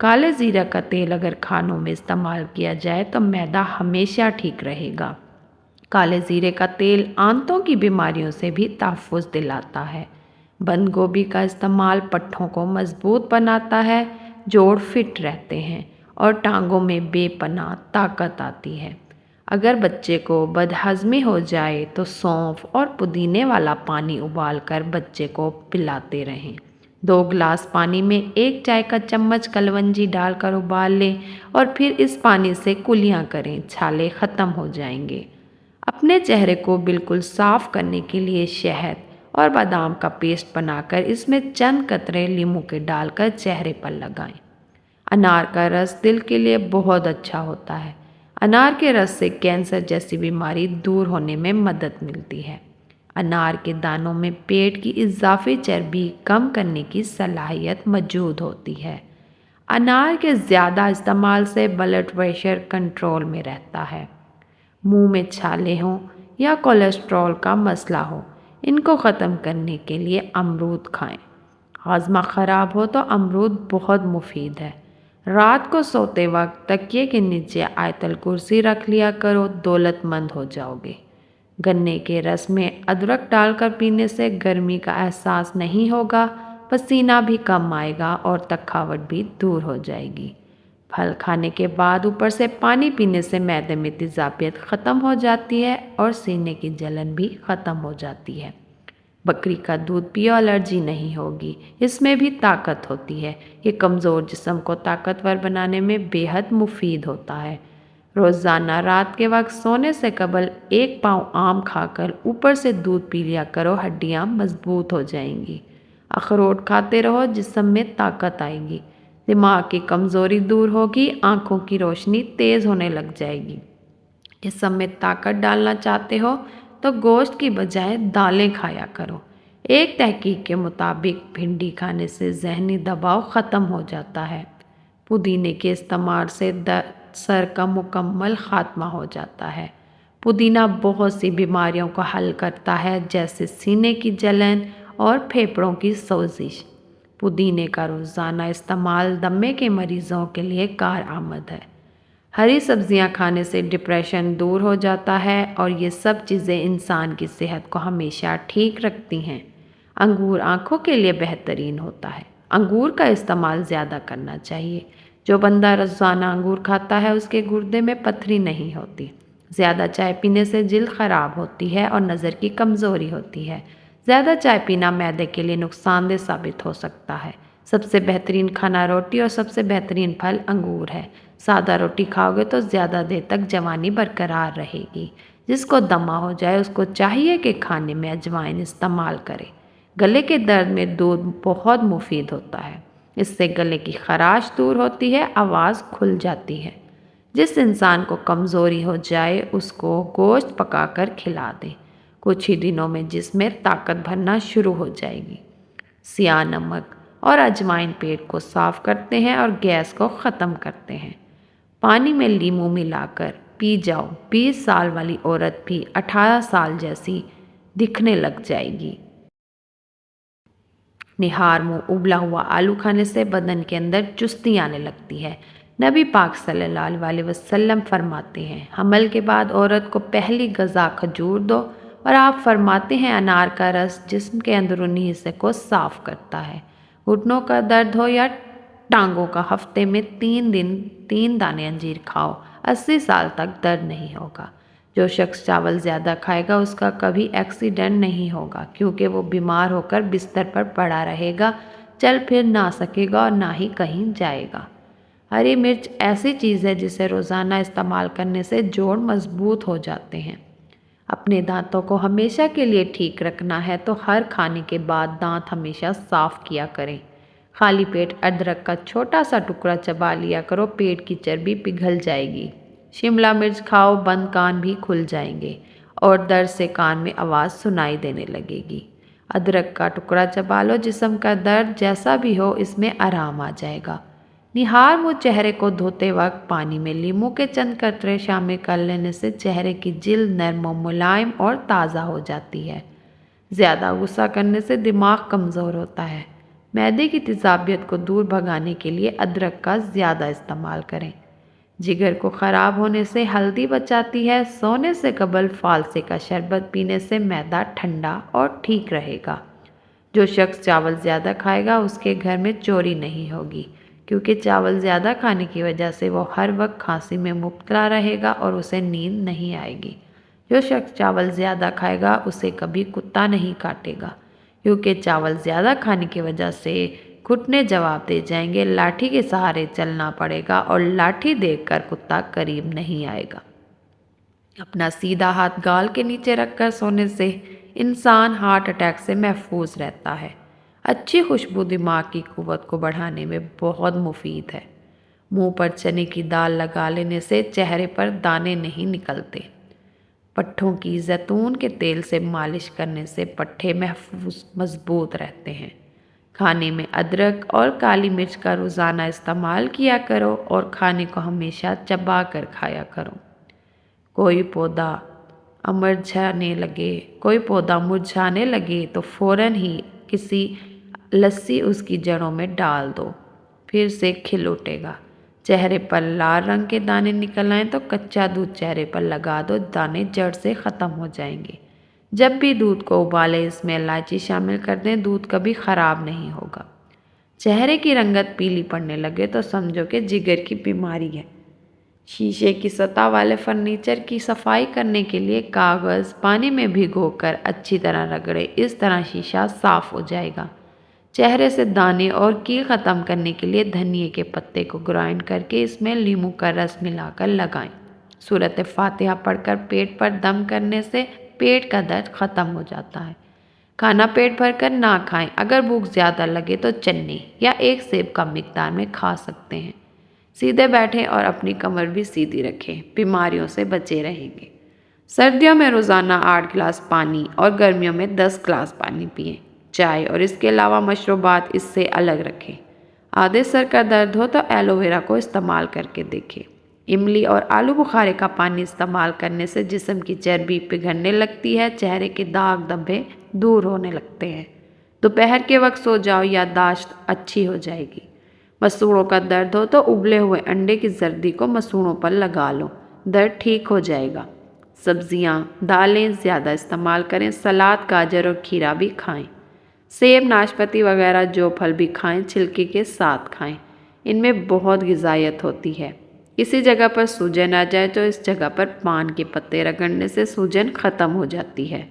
کالے زیرہ کا تیل اگر کھانوں میں استعمال کیا جائے تو معدہ ہمیشہ ٹھیک رہے گا۔ کالے زیرے کا تیل آنتوں کی بیماریوں سے بھی تحفظ دلاتا ہے۔ بند گوبھی کا استعمال پٹھوں کو مضبوط بناتا ہے، جوڑ فٹ رہتے ہیں اور ٹانگوں میں بے پناہ طاقت آتی ہے۔ اگر بچے کو بدہضمی ہو جائے تو سونف اور پودینے والا پانی ابال کر بچے کو پلاتے رہیں۔ 2 گلاس پانی میں 1 چائے کا چمچ کلونجی ڈال کر ابال لیں اور پھر اس پانی سے کلیاں کریں، چھالے ختم ہو جائیں گے۔ اپنے چہرے کو بالکل صاف کرنے کے لیے شہد اور بادام کا پیسٹ بنا کر اس میں چند قطرے لیموں کے ڈال کر چہرے پر لگائیں۔ انار کا رس دل کے لیے بہت اچھا ہوتا ہے۔ انار کے رس سے کینسر جیسی بیماری دور ہونے میں مدد ملتی ہے۔ انار کے دانوں میں پیٹ کی اضافی چربی کم کرنے کی صلاحیت موجود ہوتی ہے۔ انار کے زیادہ استعمال سے بلڈ پریشر کنٹرول میں رہتا ہے۔ منہ میں چھالے ہوں یا کولیسٹرول کا مسئلہ ہو، ان کو ختم کرنے کے لیے امرود کھائیں۔ ہاضمہ خراب ہو تو امرود بہت مفید ہے۔ رات کو سوتے وقت تکیے کے نیچے آیت الکرسی رکھ لیا کرو، دولت مند ہو جاؤ گے۔ گنے کے رس میں ادرک ڈال کر پینے سے گرمی کا احساس نہیں ہوگا، پسینہ بھی کم آئے گا اور تھکاوٹ بھی دور ہو جائے گی۔ پھل کھانے کے بعد اوپر سے پانی پینے سے معدے میں تیزابیت ختم ہو جاتی ہے اور سینے کی جلن بھی ختم ہو جاتی ہے۔ بکری کا دودھ پیو، الرجی نہیں ہوگی، اس میں بھی طاقت ہوتی ہے۔ یہ کمزور جسم کو طاقتور بنانے میں بے حد مفید ہوتا ہے۔ روزانہ رات کے وقت سونے سے قبل 1 پاؤ آم کھا کر اوپر سے دودھ پی لیا کرو، ہڈیاں مضبوط ہو جائیں گی۔ اخروٹ کھاتے رہو، جسم میں طاقت آئے گی، دماغ کی کمزوری دور ہوگی، آنکھوں کی روشنی تیز ہونے لگ جائے گی۔ جسم میں طاقت ڈالنا چاہتے ہو تو گوشت کی بجائے دالیں کھایا کرو۔ ایک تحقیق کے مطابق بھنڈی کھانے سے ذہنی دباؤ ختم ہو جاتا ہے۔ پودینے کے استعمال سے سر کا مکمل خاتمہ ہو جاتا ہے۔ پودینہ بہت سی بیماریوں کو حل کرتا ہے، جیسے سینے کی جلن اور پھیپھڑوں کی سوزش۔ پودینے کا روزانہ استعمال دمے کے مریضوں کے لیے کارآمد ہے۔ ہری سبزیاں کھانے سے ڈپریشن دور ہو جاتا ہے اور یہ سب چیزیں انسان کی صحت کو ہمیشہ ٹھیک رکھتی ہیں۔ انگور آنکھوں کے لیے بہترین ہوتا ہے۔ انگور کا استعمال زیادہ کرنا چاہیے۔ جو بندہ روزانہ انگور کھاتا ہے اس کے گردے میں پتھری نہیں ہوتی۔ زیادہ چائے پینے سے جلد خراب ہوتی ہے اور نظر کی کمزوری ہوتی ہے۔ زیادہ چائے پینا معدے کے لیے نقصان دہ ثابت ہو سکتا ہے۔ سب سے بہترین کھانا روٹی اور سب سے بہترین پھل انگور ہے۔ سادہ روٹی کھاؤ گے تو زیادہ دیر تک جوانی برقرار رہے گی۔ جس کو دمہ ہو جائے اس کو چاہیے کہ کھانے میں اجوائن استعمال کرے۔ گلے کے درد میں دودھ بہت مفید ہوتا ہے۔ اس سے گلے کی خراش دور ہوتی ہے، آواز کھل جاتی ہے۔ جس انسان کو کمزوری ہو جائے اس کو گوشت پکا کر کھلا دیں، کچھ ہی دنوں میں جسم میں طاقت بھرنا شروع ہو جائے گی۔ سیاہ نمک اور اجوائن پیٹ کو صاف کرتے ہیں اور گیس کو ختم کرتے ہیں۔ پانی میں لیموں ملا کر پی جاؤ، 20 سال والی عورت بھی 18 سال جیسی دکھنے لگ جائے گی۔ نہار منہ ابلا ہوا آلو کھانے سے بدن کے اندر چستی آنے لگتی ہے۔ نبی پاک صلی اللہ علیہ وسلم فرماتے ہیں، حمل کے بعد عورت کو پہلی غذا کھجور دو، اور آپ فرماتے ہیں انار کا رس جسم کے اندرونی حصے کو صاف کرتا ہے۔ گھٹنوں کا درد ہو یا ٹانگوں کا، ہفتے میں 3 دن 3 دانے انجیر کھاؤ، 80 سال تک درد نہیں ہوگا۔ جو شخص چاول زیادہ کھائے گا اس کا کبھی ایکسیڈنٹ نہیں ہوگا، کیونکہ وہ بیمار ہو کر بستر پر پڑا رہے گا، چل پھر نہ سکے گا اور نہ ہی کہیں جائے گا۔ ہری مرچ ایسی چیز ہے جسے روزانہ استعمال کرنے سے جوڑ مضبوط ہو جاتے ہیں۔ اپنے دانتوں کو ہمیشہ کے لیے ٹھیک رکھنا ہے تو ہر کھانے کے بعد دانت ہمیشہ صاف کیا کریں۔ خالی پیٹ ادرک کا چھوٹا سا ٹکڑا چبا لیا کرو، پیٹ کی چربی پگھل جائے گی۔ شملہ مرچ کھاؤ، بند کان بھی کھل جائیں گے اور درد سے کان میں آواز سنائی دینے لگے گی۔ ادرک کا ٹکڑا چبا لو، جسم کا درد جیسا بھی ہو اس میں آرام آ جائے گا۔ نہار منہ چہرے کو دھوتے وقت پانی میں لیموں کے چند قطرے شامل کر لینے سے چہرے کی جلد نرم و ملائم اور تازہ ہو جاتی ہے۔ زیادہ غصہ کرنے سے دماغ کمزور ہوتا ہے۔ معدے کی تیزابیت کو دور بھگانے کے لیے ادرک کا زیادہ استعمال کریں۔ جگر کو خراب ہونے سے ہلدی بچاتی ہے۔ سونے سے قبل فالسے کا شربت پینے سے معدہ ٹھنڈا اور ٹھیک رہے گا۔ جو شخص چاول زیادہ کھائے گا اس کے گھر میں چوری نہیں ہوگی، کیونکہ چاول زیادہ کھانے کی وجہ سے وہ ہر وقت کھانسی میں مبتلا رہے گا اور اسے نیند نہیں آئے گی۔ جو شخص چاول زیادہ کھائے گا اسے کبھی کتا نہیں کاٹے گا، کیونکہ چاول زیادہ کھانے کی وجہ سے گھٹنے جواب دے جائیں گے، لاٹھی کے سہارے چلنا پڑے گا اور لاٹھی دیکھ کر کتا قریب نہیں آئے گا۔ اپنا سیدھا ہاتھ گال کے نیچے رکھ کر سونے سے انسان ہارٹ اٹیک سے محفوظ رہتا ہے۔ اچھی خوشبو دماغ کی قوت کو بڑھانے میں بہت مفید ہے۔ منہ پر چنے کی دال لگا لینے سے چہرے پر دانے نہیں نکلتے۔ پٹھوں کی زیتون کے تیل سے مالش کرنے سے پٹھے محفوظ مضبوط رہتے ہیں۔ کھانے میں ادرک اور کالی مرچ کا روزانہ استعمال کیا کرو اور کھانے کو ہمیشہ چبا کر کھایا کرو۔ کوئی پودا مرجھانے لگے تو فوراً ہی کسی لسی اس کی جڑوں میں ڈال دو، پھر سے کھل اٹھے گا۔ چہرے پر لال رنگ کے دانے نکل آئیں تو کچا دودھ چہرے پر لگا دو، دانے جڑ سے ختم ہو جائیں گے۔ جب بھی دودھ کو ابالیں اس میں الائچی شامل کر دیں، دودھ کبھی خراب نہیں ہوگا۔ چہرے کی رنگت پیلی پڑنے لگے تو سمجھو کہ جگر کی بیماری ہے۔ شیشے کی سطح والے فرنیچر کی صفائی کرنے کے لیے کاغذ پانی میں بھگو کر اچھی طرح رگڑیں، اس طرح شیشہ صاف ہو جائے گا۔ چہرے سے دانے اور کیل ختم کرنے کے لیے دھنیے کے پتے کو گرائنڈ کر کے اس میں لیموں کا رس ملا کر لگائیں۔ سورۃ فاتحہ پڑھ کر پیٹ پر دم کرنے سے پیٹ کا درد ختم ہو جاتا ہے۔ کھانا پیٹ بھر کر نہ کھائیں۔ اگر بھوک زیادہ لگے تو چنے یا ایک سیب کم مقدار میں کھا سکتے ہیں۔ سیدھے بیٹھیں اور اپنی کمر بھی سیدھی رکھیں، بیماریوں سے بچے رہیں گے۔ سردیوں میں روزانہ 8 گلاس پانی اور گرمیوں میں 10 گلاس پانی پئیں۔ چائے اور اس کے علاوہ مشروبات اس سے الگ رکھیں۔ آدھے سر کا درد ہو تو ایلو ویرا کو استعمال کر کے دیکھیں۔ املی اور آلو بخارے کا پانی استعمال کرنے سے جسم کی چربی پگھلنے لگتی ہے، چہرے کے داغ دھبے دور ہونے لگتے ہیں۔ دوپہر کے وقت سو جاؤ، یادداشت اچھی ہو جائے گی۔ مسوڑوں کا درد ہو تو ابلے ہوئے انڈے کی زردی کو مسوڑوں پر لگا لو، درد ٹھیک ہو جائے گا۔ سبزیاں، دالیں زیادہ استعمال کریں، سلاد، گاجر اور کھیرا بھی کھائیں۔ سیب، ناشپاتی وغیرہ جو پھل بھی کھائیں چھلکے کے ساتھ کھائیں، ان میں بہت غذائیت ہوتی ہے۔ کسی جگہ پر سوجن آ جائے تو اس جگہ پر پان کے پتے رگڑنے سے سوجن ختم ہو جاتی ہے۔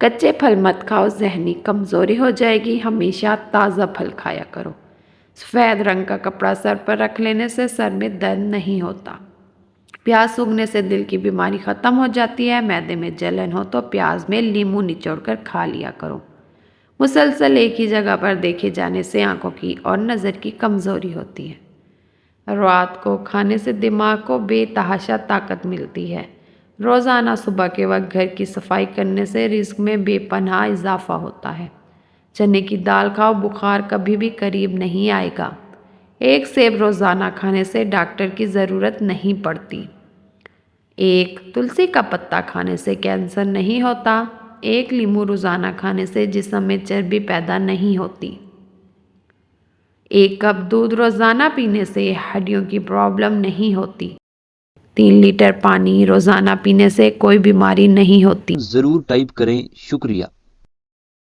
کچے پھل مت کھاؤ، ذہنی کمزوری ہو جائے گی، ہمیشہ تازہ پھل کھایا کرو۔ سفید رنگ کا کپڑا سر پر رکھ لینے سے سر میں درد نہیں ہوتا۔ پیاز سوکھنے سے دل کی بیماری ختم ہو جاتی ہے۔ معدے میں جلن ہو تو پیاز میں لیموں نچوڑ کر کھا لیا کرو۔ مسلسل ایک ہی جگہ پر دیکھے جانے سے آنکھوں کی اور نظر کی کمزوری ہوتی ہے۔ رات کو کھانے سے دماغ کو بے تحاشا طاقت ملتی ہے۔ روزانہ صبح کے وقت گھر کی صفائی کرنے سے رزق میں بے پناہ اضافہ ہوتا ہے۔ چنے کی دال کھاؤ، بخار کبھی بھی قریب نہیں آئے گا۔ ایک سیب روزانہ کھانے سے ڈاکٹر کی ضرورت نہیں پڑتی۔ ایک تلسی کا پتا کھانے سے کینسر نہیں ہوتا۔ ایک لیموں روزانہ کھانے سے جسم میں چربی پیدا نہیں ہوتی۔ ایک کپ دودھ روزانہ پینے سے ہڈیوں کی پرابلم نہیں ہوتی۔ 3 لیٹر پانی روزانہ پینے سے کوئی بیماری نہیں ہوتی۔ ضرور ٹائپ کریں۔ شکریہ۔